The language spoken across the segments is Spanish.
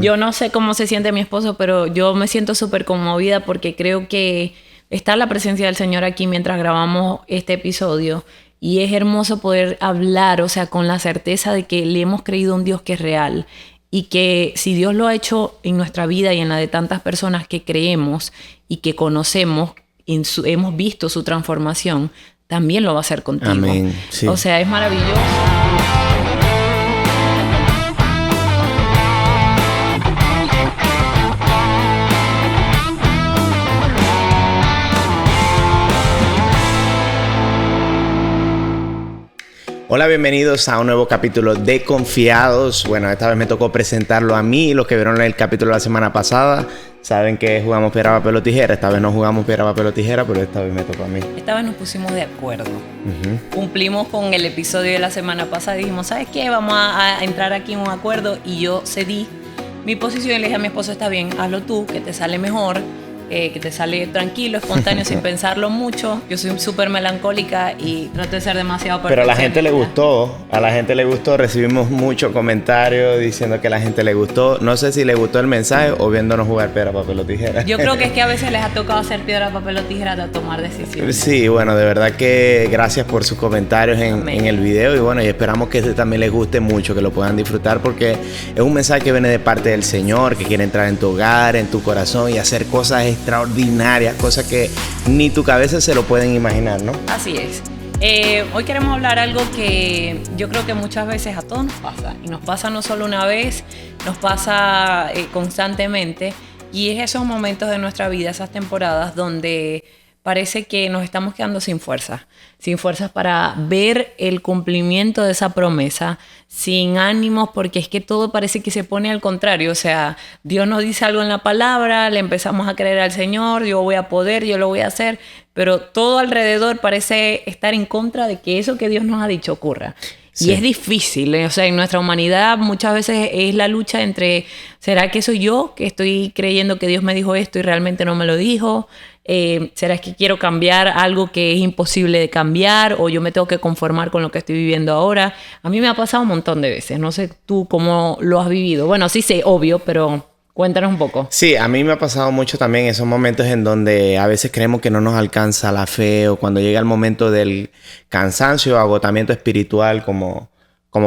Yo no sé cómo se siente mi esposo, pero yo me siento súper conmovida porque creo que está la presencia del Señor aquí mientras grabamos este episodio. Y es hermoso poder hablar, o sea, con la certeza de que le hemos creído a un Dios que es real. Y que si Dios lo ha hecho en nuestra vida y en la de tantas personas que creemos y que conocemos, hemos visto su transformación, también lo va a hacer contigo. Amén. Sí. O sea, es maravilloso. Hola, bienvenidos a un nuevo capítulo de Confiados. Bueno, esta vez me tocó presentarlo a mí. Los que vieron el capítulo la semana pasada saben que jugamos piedra, papel o tijera. Esta vez no jugamos piedra, papel o tijera, pero esta vez me tocó a mí. Esta vez nos pusimos de acuerdo. Cumplimos con el episodio de la semana pasada y dijimos, ¿sabes qué? Vamos a entrar aquí en un acuerdo. Y yo cedí mi posición y le dije a mi esposo, está bien, hazlo tú, que te sale mejor. Que te sale tranquilo, espontáneo, sin pensarlo mucho. Yo soy súper melancólica y trato de ser demasiado perfecta. Pero a la gente le gustó, recibimos muchos comentarios diciendo que a la gente le gustó. No sé si le gustó el mensaje o viéndonos jugar piedra, papel o tijera. Yo creo que es que a veces les ha tocado hacer piedra, papel o tijera de tomar decisiones. Sí, bueno, de verdad que gracias por sus comentarios en el video y bueno, y esperamos que también les guste mucho, que lo puedan disfrutar porque es un mensaje que viene de parte del Señor, que quiere entrar en tu hogar, en tu corazón y hacer cosas extraordinarias, cosas que ni tu cabeza se lo pueden imaginar, ¿no? Así es. Hoy queremos hablar algo que yo creo que muchas veces a todos nos pasa. Y nos pasa no solo una vez, nos pasa constantemente. Y es esos momentos de nuestra vida, esas temporadas donde parece que nos estamos quedando sin fuerzas para ver el cumplimiento de esa promesa, sin ánimos, porque es que todo parece que se pone al contrario. O sea, Dios nos dice algo en la palabra, le empezamos a creer al Señor, yo voy a poder, yo lo voy a hacer, pero todo alrededor parece estar en contra de que eso que Dios nos ha dicho ocurra. Sí. Y es difícil, o sea, en nuestra humanidad muchas veces es la lucha entre, ¿será que soy yo que estoy creyendo que Dios me dijo esto y realmente no me lo dijo? ¿Será que quiero cambiar algo que es imposible de cambiar o yo me tengo que conformar con lo que estoy viviendo ahora? A mí me ha pasado un montón de veces, no sé tú cómo lo has vivido. Bueno, sí sé, obvio, pero cuéntanos un poco. Sí, a mí me ha pasado mucho también esos momentos en donde a veces creemos que no nos alcanza la fe o cuando llega el momento del cansancio o agotamiento espiritual, como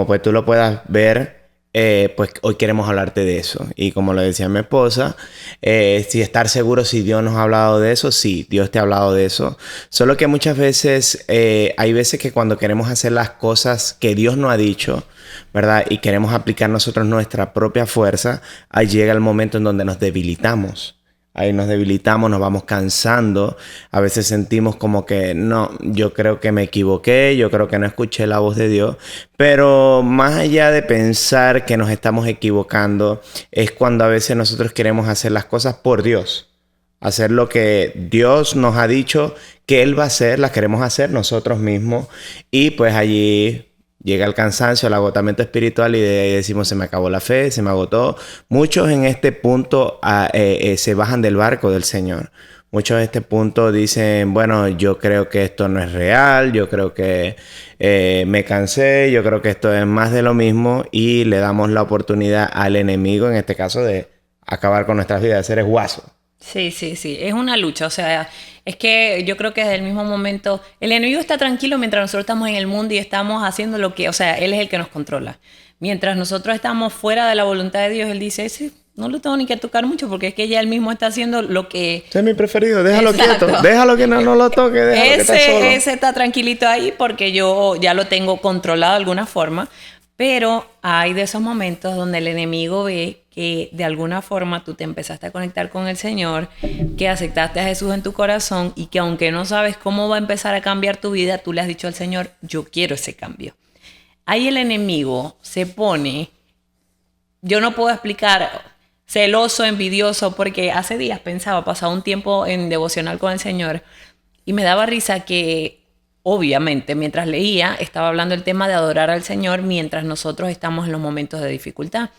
pues tú lo puedas ver. Pues hoy queremos hablarte de eso. Y como lo decía mi esposa, si estar seguro si Dios nos ha hablado de eso, sí, Dios te ha hablado de eso. Solo que muchas veces, hay veces que cuando queremos hacer las cosas que Dios nos ha dicho, ¿verdad? Y queremos aplicar nosotros nuestra propia fuerza, ahí llega el momento en donde nos debilitamos. Ahí nos debilitamos, nos vamos cansando. A veces sentimos como que no, yo creo que me equivoqué, yo creo que no escuché la voz de Dios. Pero más allá de pensar que nos estamos equivocando, es cuando a veces nosotros queremos hacer las cosas por Dios. Hacer lo que Dios nos ha dicho que Él va a hacer, las queremos hacer nosotros mismos. Y pues allí llega el cansancio, el agotamiento espiritual y de ahí decimos, se me acabó la fe, se me agotó. Muchos en este punto se bajan del barco del Señor. Muchos en este punto dicen, bueno, yo creo que esto no es real, yo creo que me cansé, yo creo que esto es más de lo mismo y le damos la oportunidad al enemigo, en este caso, de acabar con nuestras vidas, de ser esguazo. Sí, es una lucha, o sea, es que yo creo que desde el mismo momento, el enemigo está tranquilo mientras nosotros estamos en el mundo y estamos haciendo lo que, o sea, él es el que nos controla. Mientras nosotros estamos fuera de la voluntad de Dios, él dice, sí, no lo tengo ni que tocar mucho porque es que ya él mismo está haciendo lo que... Ese es mi preferido, déjalo quieto, déjalo que no lo toque, déjalo que está solo. Ese está tranquilito ahí porque yo ya lo tengo controlado de alguna forma. Pero hay de esos momentos donde el enemigo ve que de alguna forma tú te empezaste a conectar con el Señor, que aceptaste a Jesús en tu corazón y que aunque no sabes cómo va a empezar a cambiar tu vida, tú le has dicho al Señor, yo quiero ese cambio. Ahí el enemigo se pone, yo no puedo explicar, celoso, envidioso, porque hace días pensaba, pasaba un tiempo en devocional con el Señor y me daba risa que... Obviamente, mientras leía, estaba hablando el tema de adorar al Señor mientras nosotros estamos en los momentos de dificultad.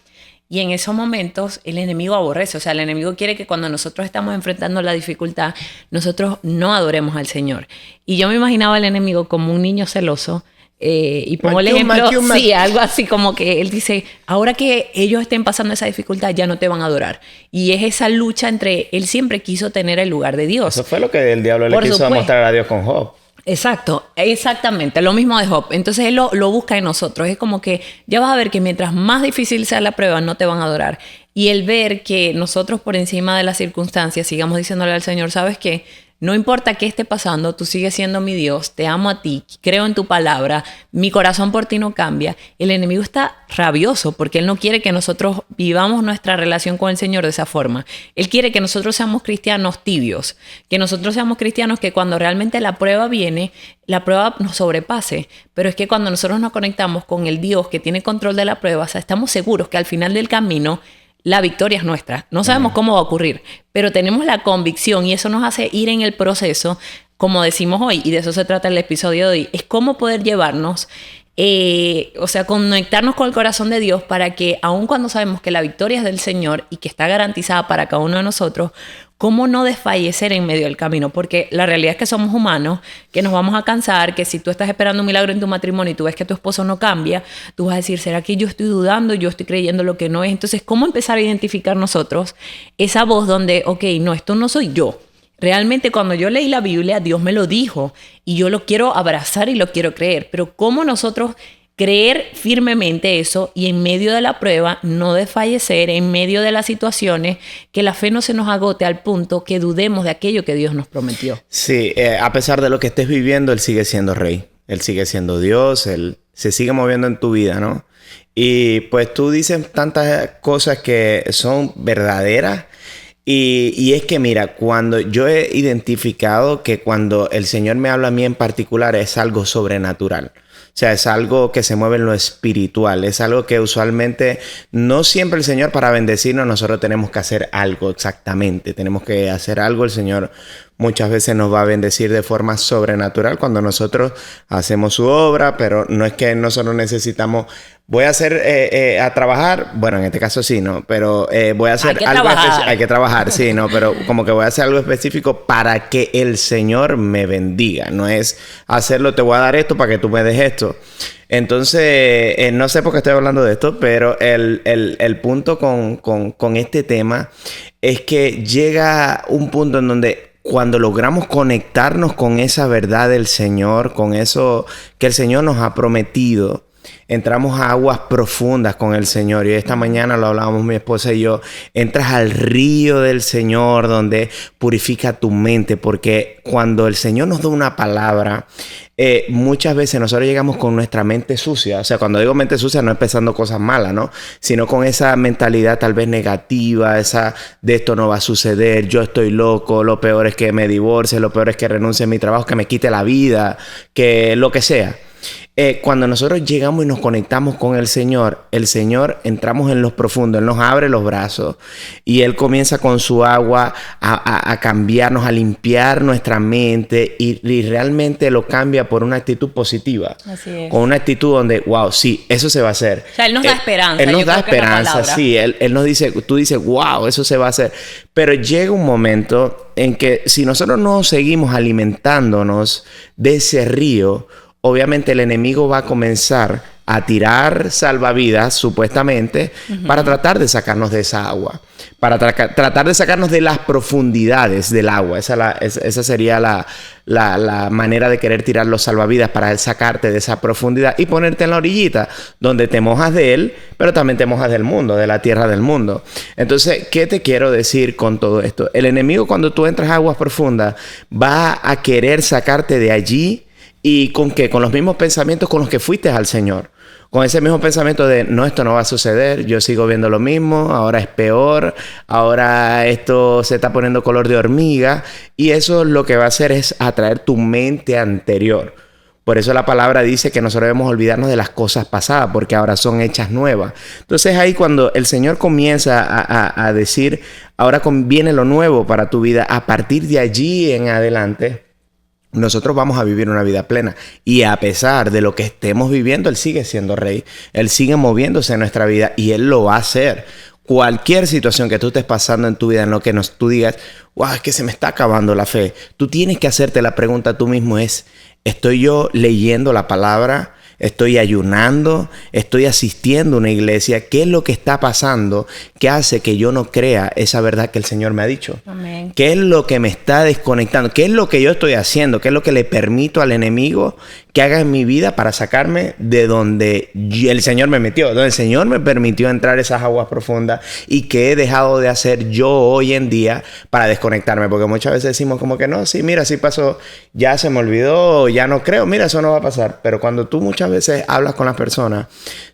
Y en esos momentos el enemigo aborrece. O sea, el enemigo quiere que cuando nosotros estamos enfrentando la dificultad, nosotros no adoremos al Señor. Y yo me imaginaba al enemigo como un niño celoso y pongo el ejemplo, sí, algo así como que él dice, ahora que ellos estén pasando esa dificultad, ya no te van a adorar. Y es esa lucha entre, él siempre quiso tener el lugar de Dios. Eso fue lo que el diablo le quiso mostrar a Dios con Job. Exacto, exactamente, lo mismo de Job. Entonces él lo busca en nosotros. Es como que ya vas a ver que mientras más difícil sea la prueba, no te van a adorar. Y el ver que nosotros por encima de las circunstancias sigamos diciéndole al Señor, ¿sabes qué? No importa qué esté pasando, tú sigues siendo mi Dios, te amo a ti, creo en tu palabra, mi corazón por ti no cambia. El enemigo está rabioso porque él no quiere que nosotros vivamos nuestra relación con el Señor de esa forma. Él quiere que nosotros seamos cristianos tibios, que nosotros seamos cristianos que cuando realmente la prueba viene, la prueba nos sobrepase. Pero es que cuando nosotros nos conectamos con el Dios que tiene control de la prueba, o sea, estamos seguros que al final del camino la victoria es nuestra. No sabemos cómo va a ocurrir, pero tenemos la convicción y eso nos hace ir en el proceso, como decimos hoy, y de eso se trata el episodio de hoy, es cómo poder llevarnos, o sea, conectarnos con el corazón de Dios para que, aun cuando sabemos que la victoria es del Señor y que está garantizada para cada uno de nosotros, cómo no desfallecer en medio del camino, porque la realidad es que somos humanos, que nos vamos a cansar, que si tú estás esperando un milagro en tu matrimonio y tú ves que tu esposo no cambia, tú vas a decir, ¿será que yo estoy dudando? Yo estoy creyendo lo que no es. Entonces, ¿cómo empezar a identificar nosotros esa voz donde, ok, no, esto no soy yo? Realmente cuando yo leí la Biblia, Dios me lo dijo y yo lo quiero abrazar y lo quiero creer, pero ¿cómo nosotros creer firmemente eso y en medio de la prueba no desfallecer, en medio de las situaciones, que la fe no se nos agote al punto que dudemos de aquello que Dios nos prometió? Sí, a pesar de lo que estés viviendo, Él sigue siendo Rey. Él sigue siendo Dios, Él se sigue moviendo en tu vida, ¿no? Y pues tú dices tantas cosas que son verdaderas. Y es que mira, cuando yo he identificado que cuando el Señor me habla a mí en particular es algo sobrenatural. O sea, es algo que se mueve en lo espiritual. Es algo que usualmente no siempre el Señor para bendecirnos nosotros tenemos que hacer algo exactamente. Tenemos que hacer algo. El Señor muchas veces nos va a bendecir de forma sobrenatural cuando nosotros hacemos su obra, pero no es que nosotros necesitamos, voy a hacer a trabajar, bueno, en este caso sí, ¿no? Pero voy a hacer algo específico, hay que trabajar, sí, ¿no? Pero como que voy a hacer algo específico para que el Señor me bendiga. No es hacerlo, te voy a dar esto para que tú me des esto. Entonces, no sé por qué estoy hablando de esto, pero el punto con este tema es que llega un punto en donde cuando logramos conectarnos con esa verdad del Señor, con eso que el Señor nos ha prometido, entramos a aguas profundas con el Señor. Y esta mañana lo hablábamos mi esposa y yo. Entras al río del Señor donde purifica tu mente. Porque cuando el Señor nos da una palabra, muchas veces nosotros llegamos con nuestra mente sucia. O sea, cuando digo mente sucia no es pensando cosas malas, ¿no? Sino con esa mentalidad tal vez negativa, esa de esto no va a suceder, yo estoy loco, lo peor es que me divorcie, lo peor es que renuncie a mi trabajo, que me quite la vida, que lo que sea. Cuando nosotros llegamos y nos conectamos con el Señor, entramos en los profundos, Él nos abre los brazos y Él comienza con su agua a cambiarnos, a limpiar nuestra mente y realmente lo cambia por una actitud positiva. Así es. Con una actitud donde, wow, sí, eso se va a hacer. O sea, Él nos da esperanza. Él nos da esperanza, sí. Él nos dice, tú dices, wow, eso se va a hacer. Pero llega un momento en que si nosotros no seguimos alimentándonos de ese río, obviamente el enemigo va a comenzar a tirar salvavidas, supuestamente, para tratar de sacarnos de esa agua. Para tratar de sacarnos de las profundidades del agua. Esa sería la manera de querer tirar los salvavidas, para sacarte de esa profundidad y ponerte en la orillita, donde te mojas de él, pero también te mojas del mundo, de la tierra del mundo. Entonces, ¿qué te quiero decir con todo esto? El enemigo, cuando tú entras a aguas profundas, va a querer sacarte de allí. ¿Y con qué? Con los mismos pensamientos con los que fuiste al Señor. Con ese mismo pensamiento de, no, esto no va a suceder, yo sigo viendo lo mismo, ahora es peor, ahora esto se está poniendo color de hormiga. Y eso lo que va a hacer es atraer tu mente anterior. Por eso la palabra dice que nosotros debemos olvidarnos de las cosas pasadas, porque ahora son hechas nuevas. Entonces ahí cuando el Señor comienza a decir, ahora viene lo nuevo para tu vida, a partir de allí en adelante, nosotros vamos a vivir una vida plena. Y a pesar de lo que estemos viviendo, Él sigue siendo Rey. Él sigue moviéndose en nuestra vida y Él lo va a hacer. Cualquier situación que tú estés pasando en tu vida, en lo que tú digas, wow, es que se me está acabando la fe. Tú tienes que hacerte la pregunta tú mismo es, ¿estoy yo leyendo la palabra? estoy ayunando, estoy asistiendo a una iglesia. ¿Qué es lo que está pasando que hace que yo no crea esa verdad que el Señor me ha dicho? Amén. ¿Qué es lo que me está desconectando? ¿Qué es lo que yo estoy haciendo? ¿Qué es lo que le permito al enemigo que haga en mi vida para sacarme de donde el Señor me metió? Donde el Señor me permitió entrar esas aguas profundas y que he dejado de hacer yo hoy en día para desconectarme. Porque muchas veces decimos como que no, sí, mira, sí pasó, ya se me olvidó, ya no creo, mira, eso no va a pasar. Pero cuando tú muchas veces hablas con las personas,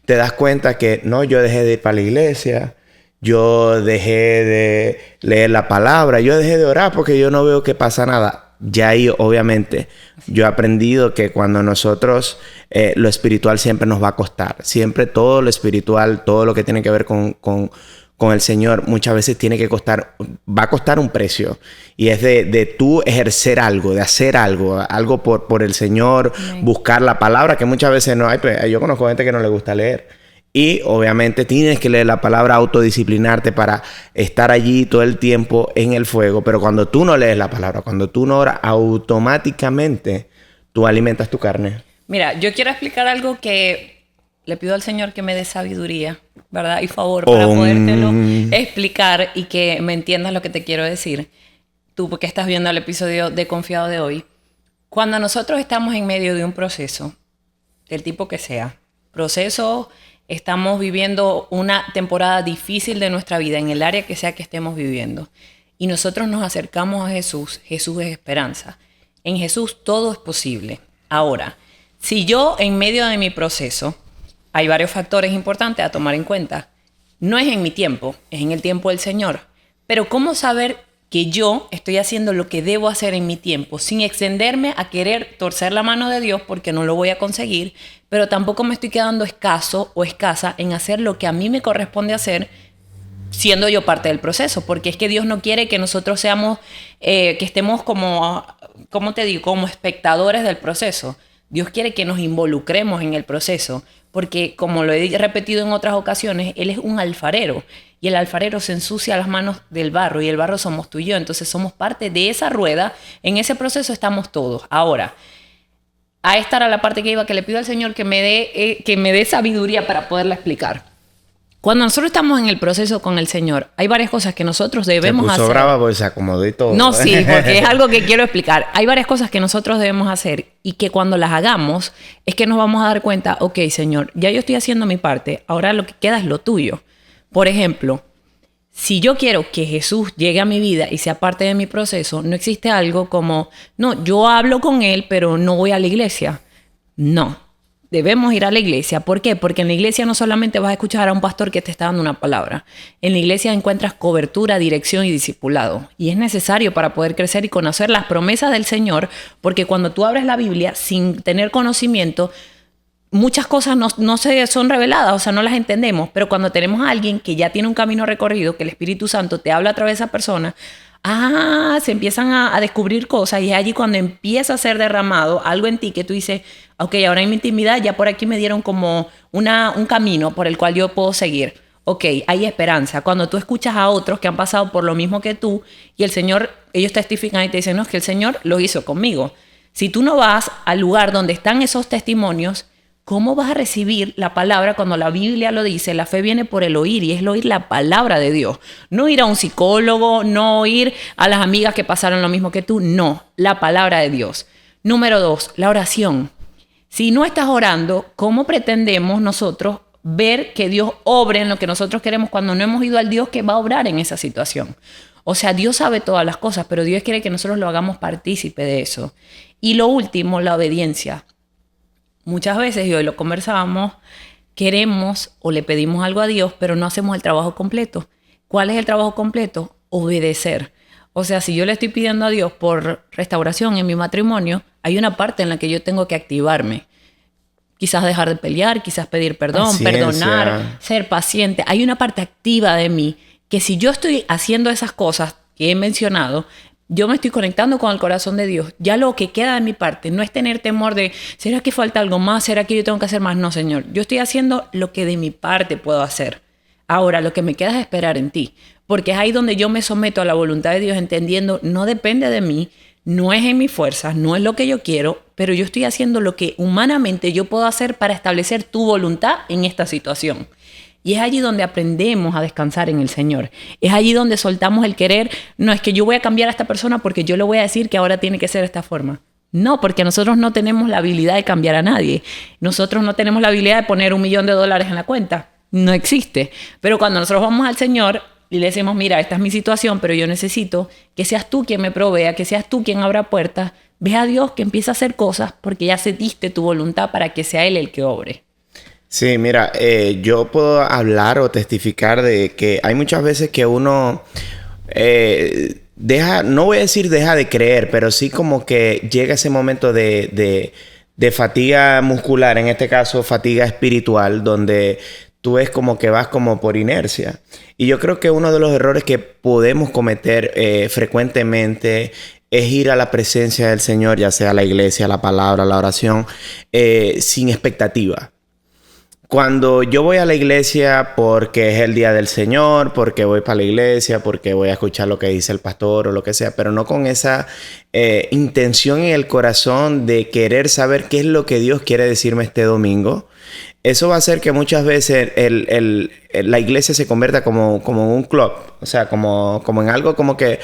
te das cuenta que no, yo dejé de ir para la iglesia, yo dejé de leer la palabra, yo dejé de orar porque yo no veo que pasa nada. Ya ahí, obviamente, yo he aprendido que cuando nosotros, lo espiritual siempre nos va a costar. Siempre todo lo espiritual, todo lo que tiene que ver con el Señor, muchas veces tiene que costar, va a costar un precio. Y es de tú ejercer algo, de hacer algo por el Señor, buscar la palabra, que muchas veces no hay. Pues, yo conozco gente que no le gusta leer. Y obviamente tienes que leer la palabra, autodisciplinarte para estar allí todo el tiempo en el fuego. Pero cuando tú no lees la palabra, cuando tú no oras, automáticamente tú alimentas tu carne. Mira, yo quiero explicar algo que le pido al Señor que me dé sabiduría, ¿verdad? Y favor para podértelo explicar y que me entiendas lo que te quiero decir. Tú, porque estás viendo el episodio de Confiado de hoy. Cuando nosotros estamos en medio de un proceso, del tipo que sea, proceso... Estamos viviendo una temporada difícil de nuestra vida en el área que sea que estemos viviendo. Y nosotros nos acercamos a Jesús. Jesús es esperanza. En Jesús todo es posible. Ahora, si yo en medio de mi proceso, hay varios factores importantes a tomar en cuenta. No es en mi tiempo, es en el tiempo del Señor. Pero ¿cómo saber que yo estoy haciendo lo que debo hacer en mi tiempo sin extenderme a querer torcer la mano de Dios porque no lo voy a conseguir, pero tampoco me estoy quedando escaso o escasa en hacer lo que a mí me corresponde hacer siendo yo parte del proceso? Porque es que Dios no quiere que nosotros seamos, que estemos como, ¿cómo te digo?, como espectadores del proceso. Dios quiere que nos involucremos en el proceso, porque como lo he repetido en otras ocasiones, Él es un alfarero y el alfarero se ensucia las manos del barro y el barro somos tú y yo, entonces somos parte de esa rueda, en ese proceso estamos todos. Ahora, a esta era la parte que iba, que le pido al Señor que me dé sabiduría para poderla explicar. Cuando nosotros estamos en el proceso con el Señor, hay varias cosas que nosotros debemos hacer. Se puso brava porque se acomodó y todo. No, sí, porque es algo que quiero explicar. Hay varias cosas que nosotros debemos hacer y que cuando las hagamos es que nos vamos a dar cuenta, ok, Señor, ya yo estoy haciendo mi parte, ahora lo que queda es lo tuyo. Por ejemplo, si yo quiero que Jesús llegue a mi vida y sea parte de mi proceso, no existe algo como, no, yo hablo con Él, pero no voy a la iglesia. No. Debemos ir a la iglesia. ¿Por qué? Porque en la iglesia no solamente vas a escuchar a un pastor que te está dando una palabra. En la iglesia encuentras cobertura, dirección y discipulado. Y es necesario para poder crecer y conocer las promesas del Señor, porque cuando tú abres la Biblia sin tener conocimiento, muchas cosas no se son reveladas, o sea, no las entendemos. Pero cuando tenemos a alguien que ya tiene un camino recorrido, que el Espíritu Santo te habla a través de esa persona, se empiezan a descubrir cosas y es allí cuando empieza a ser derramado algo en ti que tú dices, ok, ahora en mi intimidad ya por aquí me dieron como un camino por el cual yo puedo seguir. Ok, hay esperanza. Cuando tú escuchas a otros que han pasado por lo mismo que tú y el Señor, ellos testifican y te dicen, no, es que el Señor lo hizo conmigo. Si tú no vas al lugar donde están esos testimonios, ¿cómo vas a recibir la palabra cuando la Biblia lo dice? La fe viene por el oír y es el oír la palabra de Dios. No ir a un psicólogo, no ir a las amigas que pasaron lo mismo que tú. No, la palabra de Dios. Número 2, la oración. Si no estás orando, ¿cómo pretendemos nosotros ver que Dios obre en lo que nosotros queremos cuando no hemos ido al Dios que va a obrar en esa situación? O sea, Dios sabe todas las cosas, pero Dios quiere que nosotros lo hagamos partícipe de eso. Y lo último, la obediencia. Muchas veces, y hoy lo conversábamos, queremos o le pedimos algo a Dios, pero no hacemos el trabajo completo. ¿Cuál es el trabajo completo? Obedecer. O sea, si yo le estoy pidiendo a Dios por restauración en mi matrimonio, hay una parte en la que yo tengo que activarme. Quizás dejar de pelear, quizás pedir perdón, perdonar, ser paciente. Hay una parte activa de mí que si yo estoy haciendo esas cosas que he mencionado, yo me estoy conectando con el corazón de Dios. Ya lo que queda de mi parte no es tener temor de, ¿será que falta algo más? ¿Será que yo tengo que hacer más? No, Señor. Yo estoy haciendo lo que de mi parte puedo hacer. Ahora, lo que me queda es esperar en ti. Porque es ahí donde yo me someto a la voluntad de Dios, entendiendo, no depende de mí, no es en mis fuerzas, no es lo que yo quiero, pero yo estoy haciendo lo que humanamente yo puedo hacer para establecer tu voluntad en esta situación. Y es allí donde aprendemos a descansar en el Señor. Es allí donde soltamos el querer. No es que yo voy a cambiar a esta persona porque yo le voy a decir que ahora tiene que ser de esta forma. No, porque nosotros no tenemos la habilidad de cambiar a nadie. Nosotros no tenemos la habilidad de poner $1 millón en la cuenta. No existe. Pero cuando nosotros vamos al Señor y le decimos, mira, esta es mi situación, pero yo necesito que seas tú quien me provea, que seas tú quien abra puertas. Ve a Dios que empieza a hacer cosas porque ya se diste tu voluntad para que sea Él el que obre. Sí, mira, yo puedo hablar o testificar de que hay muchas veces que uno no voy a decir deja de creer, pero sí como que llega ese momento de fatiga muscular, en este caso fatiga espiritual, donde tú ves como que vas como por inercia. Y yo creo que uno de los errores que podemos cometer frecuentemente es ir a la presencia del Señor, ya sea la iglesia, la palabra, la oración, sin expectativa. Cuando yo voy a la iglesia porque es el día del Señor, porque voy para la iglesia, porque voy a escuchar lo que dice el pastor o lo que sea, pero no con esa intención en el corazón de querer saber qué es lo que Dios quiere decirme este domingo, eso va a hacer que muchas veces la iglesia se convierta como un club. O sea, como en algo como que,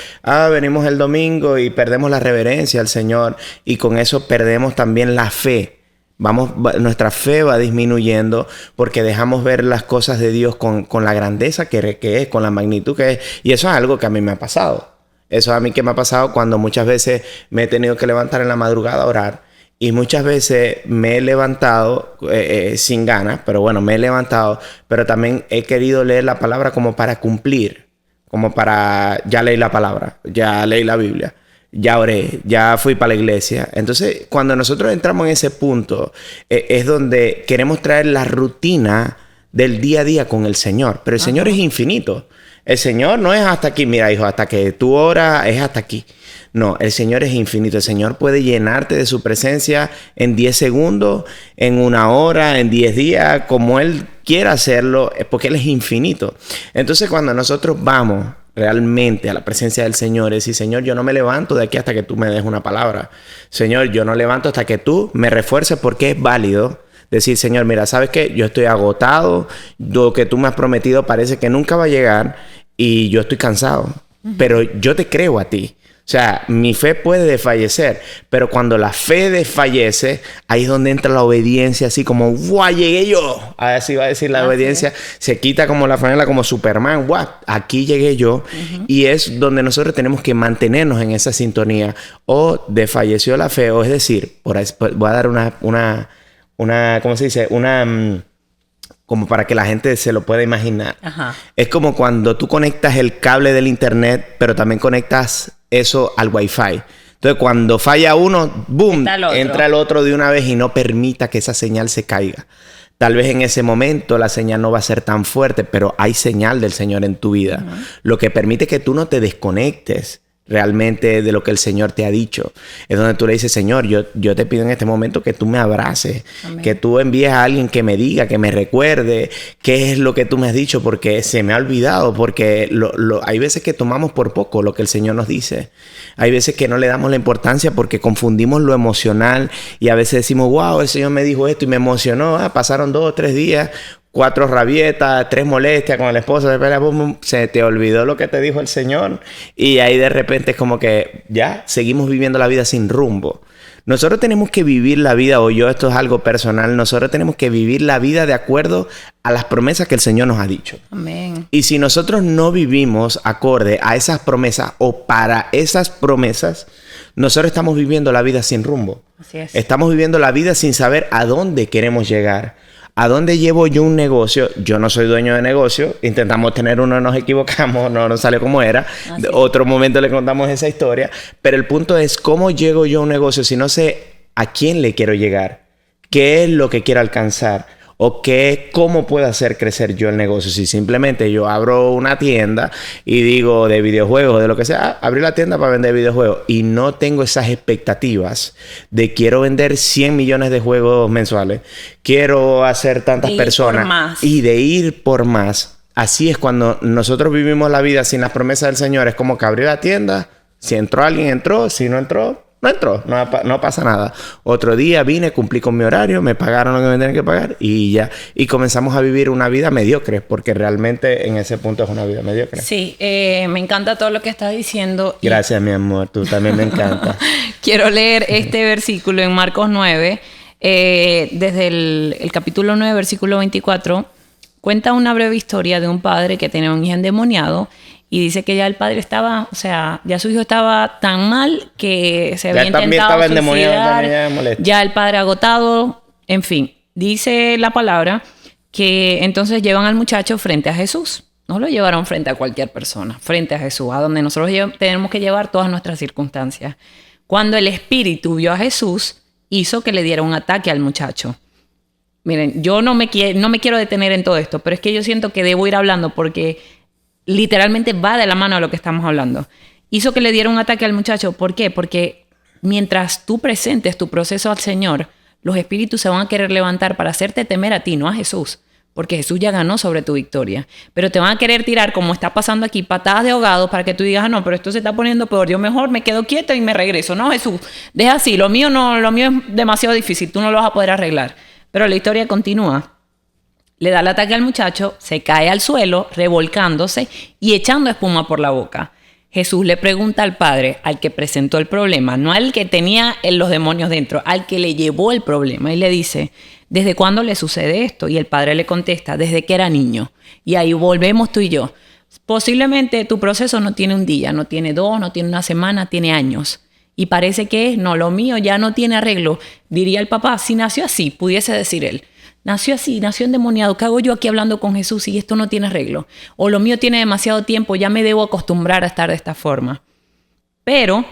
venimos el domingo y perdemos la reverencia al Señor y con eso perdemos también la fe. Nuestra fe va disminuyendo porque dejamos ver las cosas de Dios con la grandeza que es, con la magnitud que es. Y eso es algo que a mí me ha pasado. Eso a mí que me ha pasado cuando muchas veces me he tenido que levantar en la madrugada a orar. Y muchas veces me he levantado sin ganas, pero bueno, me he levantado. Pero también he querido leer la palabra como para cumplir. Como para, ya leí la palabra, ya leí la Biblia. Ya oré, ya fui para la iglesia. Entonces, cuando nosotros entramos en ese punto, es donde queremos traer la rutina del día a día con el Señor. Pero el Señor es infinito. El Señor no es hasta aquí. Mira, hijo, hasta que tú oras es hasta aquí. No, el Señor es infinito. El Señor puede llenarte de su presencia en 10 segundos, en 1 hora, en 10 días, como Él quiera hacerlo, porque Él es infinito. Entonces, cuando nosotros vamos realmente a la presencia del Señor, es decir, Señor, yo no me levanto de aquí hasta que tú me des una palabra. Señor, yo no levanto hasta que tú me refuerces, porque es válido decir, Señor, mira, ¿sabes qué? Yo estoy agotado, lo que tú me has prometido parece que nunca va a llegar y yo estoy cansado, pero yo te creo a ti. O sea, mi fe puede desfallecer, pero cuando la fe desfallece, ahí es donde entra la obediencia, así como, ¡guau! Llegué yo. Así va a decir la obediencia. Se quita como la franela, como Superman. ¡Guau! Aquí llegué yo. Y es donde nosotros tenemos que mantenernos en esa sintonía. O desfalleció la fe, o es decir, voy a dar una ¿cómo se dice? Como para que la gente se lo pueda imaginar. Ajá. Es como cuando tú conectas el cable del internet, pero también conectas eso al Wi-Fi. Entonces, cuando falla uno, ¡boom! Entra el otro de una vez y no permita que esa señal se caiga. Tal vez en ese momento la señal no va a ser tan fuerte, pero hay señal del Señor en tu vida. Lo que permite que tú no te desconectes realmente de lo que el Señor te ha dicho. Es donde tú le dices, Señor, yo te pido en este momento que tú me abraces. Amén. Que tú envíes a alguien que me diga, que me recuerde qué es lo que tú me has dicho, porque se me ha olvidado, porque hay veces que tomamos por poco lo que el Señor nos dice. Hay veces que no le damos la importancia porque confundimos lo emocional y a veces decimos, wow, el Señor me dijo esto y me emocionó. Pasaron 2 o 3 días, 4 rabietas, 3 molestias con el esposo, se te olvidó lo que te dijo el Señor y ahí de repente es como que ya seguimos viviendo la vida sin rumbo. Nosotros tenemos que vivir la vida, esto es algo personal, nosotros tenemos que vivir la vida de acuerdo a las promesas que el Señor nos ha dicho. Amén. Y si nosotros no vivimos acorde a esas promesas o para esas promesas, nosotros estamos viviendo la vida sin rumbo. Así es. Estamos viviendo la vida sin saber a dónde queremos llegar. ¿A dónde llevo yo un negocio? Yo no soy dueño de negocio. Intentamos tener uno, nos equivocamos, no nos salió como era. Otro momento le contamos esa historia. Pero el punto es, ¿cómo llego yo a un negocio si no sé a quién le quiero llegar? ¿Qué es lo que quiero alcanzar? ¿O cómo puedo hacer crecer yo el negocio? Si simplemente yo abro una tienda y digo de videojuegos, de lo que sea, abrí la tienda para vender videojuegos y no tengo esas expectativas de quiero vender 100 millones de juegos mensuales, quiero hacer tantas personas y de ir por más. Así es cuando nosotros vivimos la vida sin las promesas del Señor. Es como que abrí la tienda, Si entró alguien, entró. Si no entró, no entró. No pasa nada. Otro día vine, cumplí con mi horario, me pagaron lo que me tenían que pagar y ya. Y comenzamos a vivir una vida mediocre, porque realmente en ese punto es una vida mediocre. Sí, me encanta todo lo que estás diciendo. Gracias, mi amor. Tú también me encanta. Quiero leer este versículo en Marcos 9, desde el capítulo 9, versículo 24. Cuenta una breve historia de un padre que tenía un hijo endemoniado. Y dice que ya el padre estaba, o sea, ya su hijo estaba tan mal que se había intentado suicidar. Ya el padre agotado, en fin. Dice la palabra que entonces llevan al muchacho frente a Jesús. No lo llevaron frente a cualquier persona, frente a Jesús, a donde nosotros tenemos que llevar todas nuestras circunstancias. Cuando el espíritu vio a Jesús, hizo que le diera un ataque al muchacho. Miren, yo no me quiero detener en todo esto, pero es que yo siento que debo ir hablando porque literalmente va de la mano a lo que estamos hablando. Hizo que le diera un ataque al muchacho. ¿Por qué? Porque mientras tú presentes tu proceso al Señor, los espíritus se van a querer levantar para hacerte temer a ti, no a Jesús. Porque Jesús ya ganó sobre tu victoria. Pero te van a querer tirar, como está pasando aquí, patadas de ahogado para que tú digas, no, pero esto se está poniendo peor. Yo mejor me quedo quieto y me regreso. No, Jesús, deja así. Lo mío es demasiado difícil. Tú no lo vas a poder arreglar. Pero la historia continúa. Le da el ataque al muchacho, se cae al suelo, revolcándose y echando espuma por la boca. Jesús le pregunta al padre, al que presentó el problema, no al que tenía los demonios dentro, al que le llevó el problema, y le dice, ¿desde cuándo le sucede esto? Y el padre le contesta, desde que era niño. Y ahí volvemos tú y yo. Posiblemente tu proceso no tiene un día, no tiene 2, no tiene una semana, tiene años. Y parece que no, lo mío ya no tiene arreglo. Diría el papá, si nació así, pudiese decir él. Nació así, nació endemoniado. ¿Qué hago yo aquí hablando con Jesús si esto no tiene arreglo? O lo mío tiene demasiado tiempo, ya me debo acostumbrar a estar de esta forma. Pero,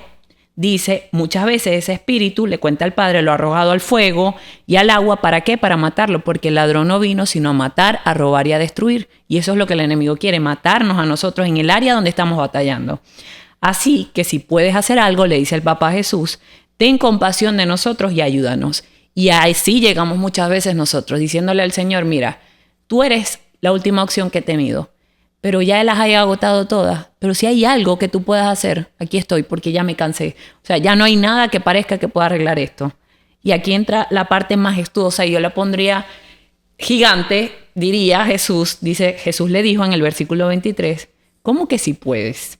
dice, muchas veces ese espíritu, le cuenta al padre, lo ha arrojado al fuego y al agua. ¿Para qué? Para matarlo. Porque el ladrón no vino sino a matar, a robar y a destruir. Y eso es lo que el enemigo quiere, matarnos a nosotros en el área donde estamos batallando. Así que si puedes hacer algo, le dice el papá a Jesús, ten compasión de nosotros y ayúdanos. Y así llegamos muchas veces nosotros, diciéndole al Señor, mira, tú eres la última opción que he tenido, pero ya las he agotado todas. Pero si hay algo que tú puedas hacer, aquí estoy, porque ya me cansé. O sea, ya no hay nada que parezca que pueda arreglar esto. Y aquí entra la parte majestuosa, y yo la pondría gigante, diría Jesús. Dice, Jesús le dijo en el versículo 23, ¿cómo que si puedes?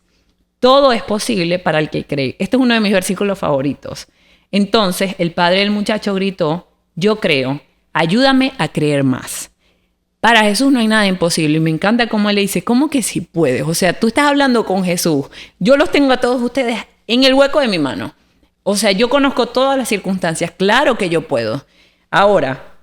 Todo es posible para el que cree. Este es uno de mis versículos favoritos. Entonces el padre del muchacho gritó, yo creo, ayúdame a creer más. Para Jesús no hay nada imposible. Y me encanta cómo él le dice, ¿cómo que si puedes? O sea, tú estás hablando con Jesús. Yo los tengo a todos ustedes en el hueco de mi mano. O sea, yo conozco todas las circunstancias. Claro que yo puedo. Ahora,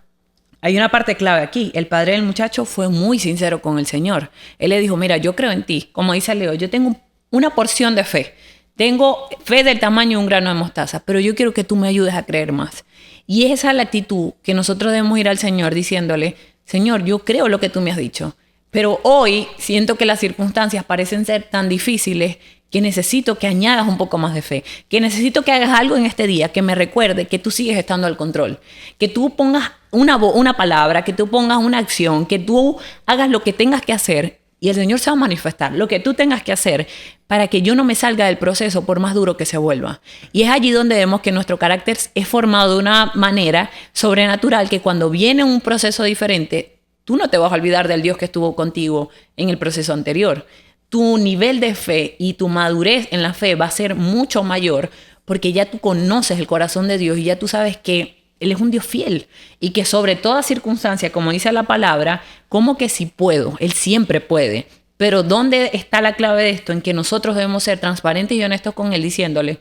hay una parte clave aquí. El padre del muchacho fue muy sincero con el Señor. Él le dijo, mira, yo creo en ti. Como dice Leo, yo tengo una porción de fe. Tengo fe del tamaño de un grano de mostaza, pero yo quiero que tú me ayudes a creer más. Y esa es la actitud que nosotros debemos ir al Señor diciéndole, Señor, yo creo lo que tú me has dicho, pero hoy siento que las circunstancias parecen ser tan difíciles que necesito que añadas un poco más de fe, que necesito que hagas algo en este día que me recuerde que tú sigues estando al control, que tú pongas una palabra, que tú pongas una acción, que tú hagas lo que tengas que hacer. Y el Señor se va a manifestar lo que tú tengas que hacer para que yo no me salga del proceso por más duro que se vuelva. Y es allí donde vemos que nuestro carácter es formado de una manera sobrenatural que cuando viene un proceso diferente, tú no te vas a olvidar del Dios que estuvo contigo en el proceso anterior. Tu nivel de fe y tu madurez en la fe va a ser mucho mayor porque ya tú conoces el corazón de Dios y ya tú sabes que Él es un Dios fiel y que sobre toda circunstancia, como dice la palabra, como que si puedo, Él siempre puede. Pero ¿dónde está la clave de esto? En que nosotros debemos ser transparentes y honestos con Él diciéndole,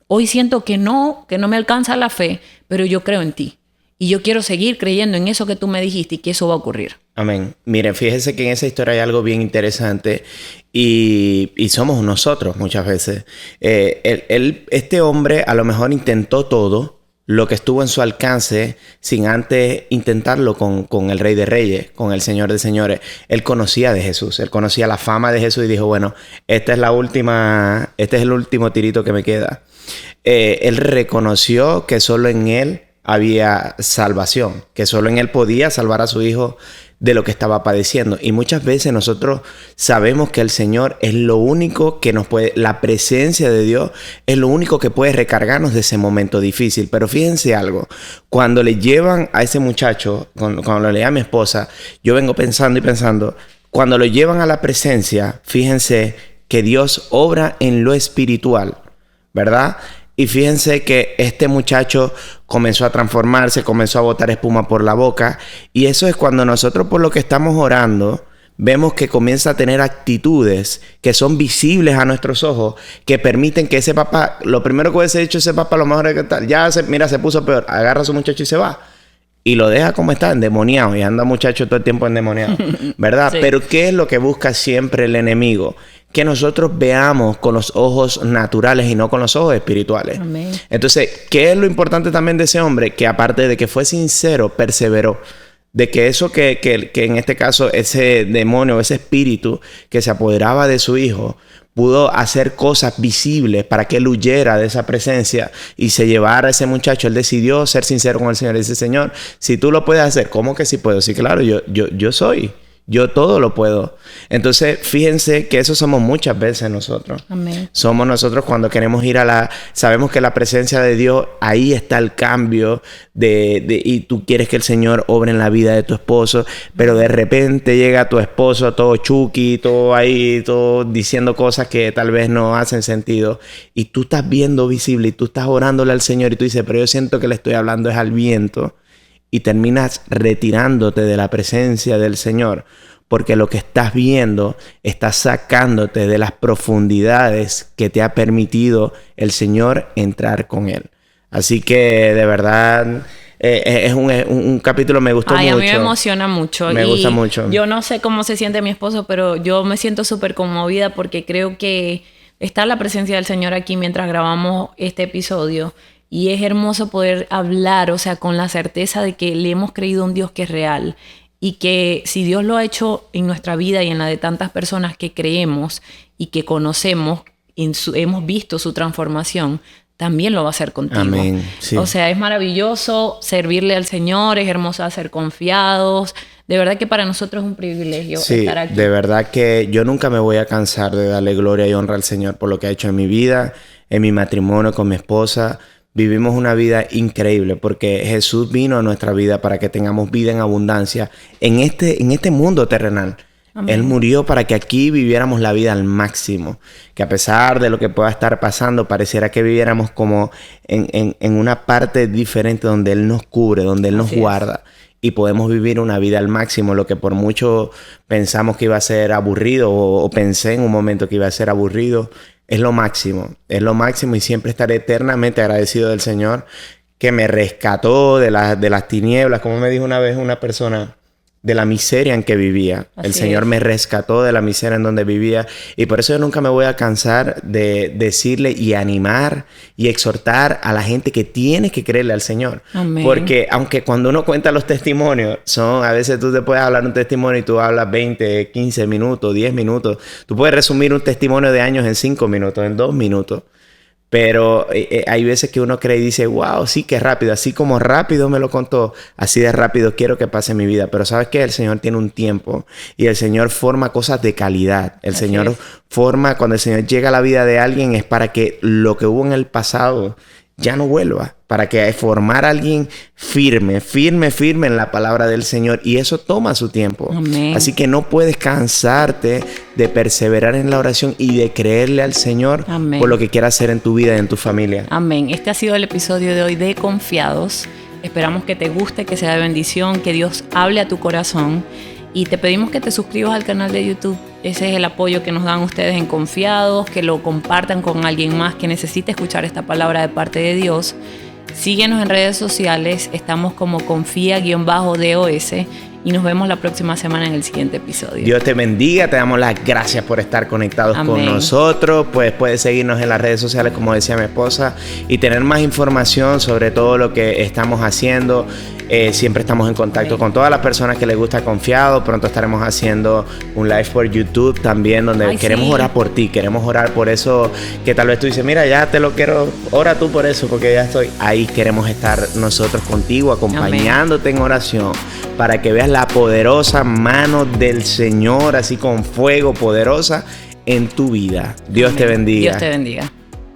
hoy siento que no me alcanza la fe, pero yo creo en ti. Y yo quiero seguir creyendo en eso que tú me dijiste y que eso va a ocurrir. Amén. Miren, fíjense que en esa historia hay algo bien interesante y somos nosotros muchas veces. Este hombre a lo mejor intentó todo lo que estuvo en su alcance sin antes intentarlo con el Rey de Reyes, con el Señor de Señores. Él conocía de Jesús, él conocía la fama de Jesús y dijo, bueno, este es el último tirito que me queda. Él reconoció que solo en Él había salvación, que solo en Él podía salvar a su hijo de lo que estaba padeciendo. Y muchas veces nosotros sabemos que el Señor es lo único que nos puede, la presencia de Dios es lo único que puede recargarnos de ese momento difícil. Pero fíjense algo, cuando le llevan a ese muchacho, cuando le lleva a mi esposa, yo vengo pensando y pensando, cuando lo llevan a la presencia, fíjense que Dios obra en lo espiritual, ¿verdad? Y fíjense que este muchacho comenzó a transformarse, comenzó a botar espuma por la boca. Y eso es cuando nosotros, por lo que estamos orando, vemos que comienza a tener actitudes que son visibles a nuestros ojos, que permiten que ese papá, lo primero que hubiese hecho ese papá, a lo mejor es que tal, mira, se puso peor, agarra a su muchacho y se va. Y lo deja como está, endemoniado. Y anda muchacho todo el tiempo endemoniado, ¿verdad? Sí. Pero ¿qué es lo que busca siempre el enemigo? Que nosotros veamos con los ojos naturales y no con los ojos espirituales. Amén. Entonces, ¿qué es lo importante también de ese hombre? Que aparte de que fue sincero, perseveró. De que eso que en este caso ese demonio, ese espíritu que se apoderaba de su hijo, pudo hacer cosas visibles para que él huyera de esa presencia y se llevara a ese muchacho. Él decidió ser sincero con el Señor. Y dice, Señor, si tú lo puedes hacer, ¿cómo que sí puedo? Sí, claro, yo soy. Yo todo lo puedo. Entonces, fíjense que eso somos muchas veces nosotros. Amén. Somos nosotros cuando queremos ir sabemos que la presencia de Dios, ahí está el cambio y tú quieres que el Señor obre en la vida de tu esposo, pero de repente llega tu esposo todo chuki, todo ahí, todo diciendo cosas que tal vez no hacen sentido. Y tú estás viendo visible y tú estás orándole al Señor y tú dices, pero yo siento que le estoy hablando es al viento. Y terminas retirándote de la presencia del Señor. Porque lo que estás viendo está sacándote de las profundidades que te ha permitido el Señor entrar con Él. Así que de verdad es un capítulo que me gustó mucho. A mí me emociona mucho. Me gusta mucho. Yo no sé cómo se siente mi esposo, pero yo me siento súper conmovida porque creo que está la presencia del Señor aquí mientras grabamos este episodio. Y es hermoso poder hablar, o sea, con la certeza de que le hemos creído a un Dios que es real. Y que si Dios lo ha hecho en nuestra vida y en la de tantas personas que creemos y que conocemos, hemos visto su transformación, también lo va a hacer contigo. Amén. Sí. O sea, es maravilloso servirle al Señor, es hermoso ser confiados. De verdad que para nosotros es un privilegio estar aquí. De verdad que yo nunca me voy a cansar de darle gloria y honra al Señor por lo que ha hecho en mi vida, en mi matrimonio con mi esposa. Vivimos una vida increíble porque Jesús vino a nuestra vida para que tengamos vida en abundancia en este mundo terrenal. Amén. Él murió para que aquí viviéramos la vida al máximo. Que a pesar de lo que pueda estar pasando, pareciera que viviéramos como en una parte diferente donde Él nos cubre, donde Él nos guarda. Y podemos vivir una vida al máximo, lo que por mucho pensamos que iba a ser aburrido o pensé en un momento que iba a ser aburrido. Es lo máximo y siempre estaré eternamente agradecido del Señor que me rescató de las tinieblas, como me dijo una vez una persona, de la miseria en que vivía. El Señor me rescató de la miseria en donde vivía y por eso yo nunca me voy a cansar de decirle y animar y exhortar a la gente que tiene que creerle al Señor. Amén. Porque aunque cuando uno cuenta los testimonios, a veces tú te puedes hablar un testimonio y tú hablas 20, 15 minutos, 10 minutos. Tú puedes resumir un testimonio de años en 5 minutos, en 2 minutos. Pero hay veces que uno cree y dice, wow, sí, qué rápido. Así como rápido me lo contó, así de rápido quiero que pase mi vida. Pero ¿sabes qué? El Señor tiene un tiempo y el Señor forma cosas de calidad. El Señor forma, cuando el Señor llega a la vida de alguien es para que lo que hubo en el pasado ya no vuelva. Para que formar a alguien firme en la palabra del Señor. Y eso toma su tiempo. Amén. Así que no puedes cansarte de perseverar en la oración y de creerle al Señor. Amén. Por lo que quiera hacer en tu vida y en tu familia. Amén. Este ha sido el episodio de hoy de Confiados. Esperamos que te guste, que sea de bendición, que Dios hable a tu corazón. Y te pedimos que te suscribas al canal de YouTube. Ese es el apoyo que nos dan ustedes en Confiados, que lo compartan con alguien más que necesite escuchar esta palabra de parte de Dios. Síguenos en redes sociales, estamos como confía_DOS y nos vemos la próxima semana en el siguiente episodio. Dios te bendiga, te damos las gracias por estar conectados con nosotros. Pues puedes seguirnos en las redes sociales, como decía mi esposa, y tener más información sobre todo lo que estamos haciendo. Siempre estamos en contacto con todas las personas que les gusta Confiado. Pronto estaremos haciendo un live por YouTube también, donde queremos orar por ti, queremos orar por eso que tal vez tú dices, mira, ya te lo quiero, ora tú por eso, porque ya estoy ahí. Queremos estar nosotros contigo, acompañándote en oración, para que veas la poderosa mano del Señor, así con fuego poderosa en tu vida. Dios te bendiga. Dios te bendiga.